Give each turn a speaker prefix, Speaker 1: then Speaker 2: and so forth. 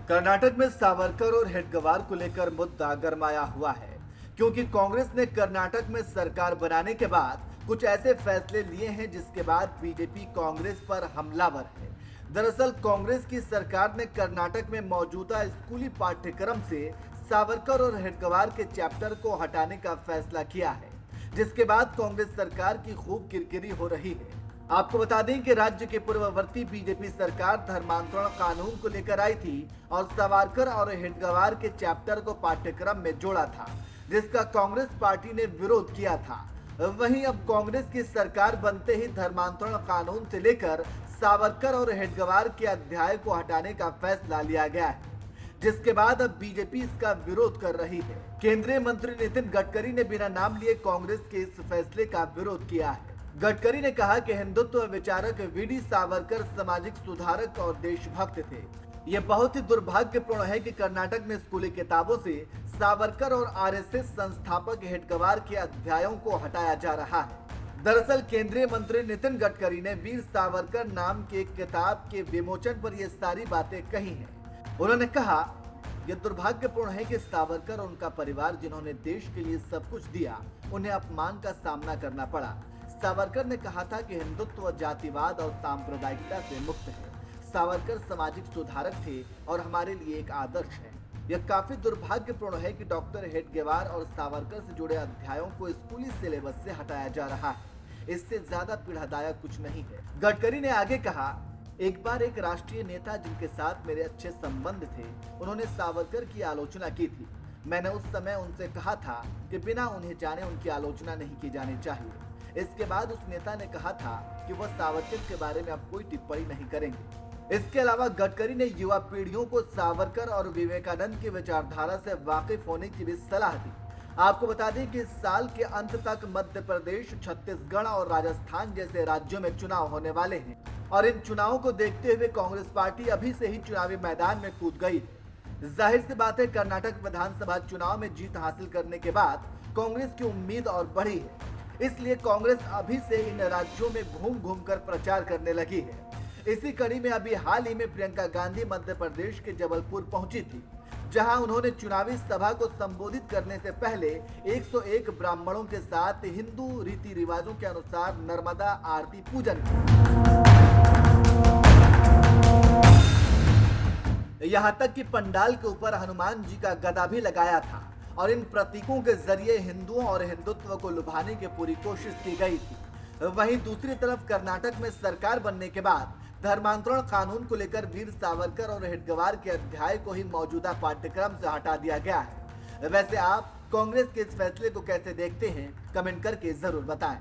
Speaker 1: कर्नाटक में सावरकर और हेडगेवार को लेकर मुद्दा गरमाया हुआ है, क्योंकि कांग्रेस ने कर्नाटक में सरकार बनाने के बाद कुछ ऐसे फैसले लिए हैं जिसके बाद बीजेपी कांग्रेस पर हमलावर है। दरअसल कांग्रेस की सरकार ने कर्नाटक में मौजूदा स्कूली पाठ्यक्रम से सावरकर और हेडगेवार के चैप्टर को हटाने का फैसला किया है, जिसके बाद कांग्रेस सरकार की खूब किरकिरी हो रही है। आपको बता दें कि राज्य के पूर्ववर्ती बीजेपी सरकार धर्मांतरण कानून को लेकर आई थी और सावरकर और हेडगेवार के चैप्टर को पाठ्यक्रम में जोड़ा था, जिसका कांग्रेस पार्टी ने विरोध किया था। वहीं अब कांग्रेस की सरकार बनते ही धर्मांतरण कानून से लेकर सावरकर और हेडगेवार के अध्याय को हटाने का फैसला लिया गया है, जिसके बाद अब बीजेपी इसका विरोध कर रही है। केंद्रीय मंत्री नितिन गडकरी ने बिना नाम लिए कांग्रेस के इस फैसले का विरोध किया है। गडकरी ने कहा कि हिंदुत्व विचारक वीडी सावरकर सामाजिक सुधारक और देशभक्त थे। यह बहुत ही दुर्भाग्यपूर्ण है कि कर्नाटक में स्कूली किताबों से सावरकर और आरएसएस संस्थापक हेडगेवार के अध्यायों को हटाया जा रहा है। दरअसल केंद्रीय मंत्री नितिन गडकरी ने वीर सावरकर नाम के एक किताब के विमोचन पर ये सारी बातें कही हैं। उन्होंने कहा, यह दुर्भाग्यपूर्ण है कि सावरकर और उनका परिवार जिन्होंने देश के लिए सब कुछ दिया, उन्हें अपमान का सामना करना पड़ा। सावरकर ने कहा था कि हिंदुत्व जातिवाद और सांप्रदायिकता से मुक्त है। सावरकर सामाजिक सुधारक थे और हमारे लिए एक आदर्श है। यह काफी दुर्भाग्यपूर्ण है कि डॉक्टर हेडगेवार और सावरकर से जुड़े अध्यायों को स्कूली सिलेबस से हटाया जा रहा है। इससे ज्यादा पीड़ादायक कुछ नहीं है। गडकरी ने आगे कहा, एक बार एक राष्ट्रीय नेता जिनके साथ मेरे अच्छे संबंध थे, उन्होंने सावरकर की आलोचना की थी। मैंने उस समय उनसे कहा था कि बिना उन्हें जाने उनकी आलोचना नहीं की जानी चाहिए। इसके बाद उस नेता ने कहा था कि वह सावरकर के बारे में अब कोई टिप्पणी नहीं करेंगे। इसके अलावा गडकरी ने युवा पीढ़ियों को सावरकर और विवेकानंद की विचारधारा से वाकिफ होने की भी सलाह दी। आपको बता दें कि इस साल के अंत तक मध्य प्रदेश, छत्तीसगढ़ और राजस्थान जैसे राज्यों में चुनाव होने वाले हैं और इन चुनावों को देखते हुए कांग्रेस पार्टी अभी से ही चुनावी मैदान में कूद गई है। जाहिर सी बात है, कर्नाटक विधानसभा चुनाव में जीत हासिल करने के बाद कांग्रेस की उम्मीद और बढ़ी है। इसलिए कांग्रेस अभी से इन राज्यों में घूम घूम कर प्रचार करने लगी है। इसी कड़ी में अभी हाल ही में प्रियंका गांधी मध्य प्रदेश के जबलपुर पहुंची थी, जहां उन्होंने चुनावी सभा को संबोधित करने से पहले 101 ब्राह्मणों के साथ हिंदू रीति रिवाजों के अनुसार नर्मदा आरती पूजन किया। यहां तक कि पंडाल के ऊपर हनुमान जी का गदा भी लगाया था और इन प्रतीकों के जरिए हिंदुओं और हिंदुत्व को लुभाने की पूरी कोशिश की गई थी। वहीं दूसरी तरफ कर्नाटक में सरकार बनने के बाद धर्मांतरण कानून को लेकर वीर सावरकर और हेडगेवार के अध्याय को ही मौजूदा पाठ्यक्रम से हटा दिया गया है। वैसे आप कांग्रेस के इस फैसले को कैसे देखते हैं, कमेंट करके जरूर बताएं।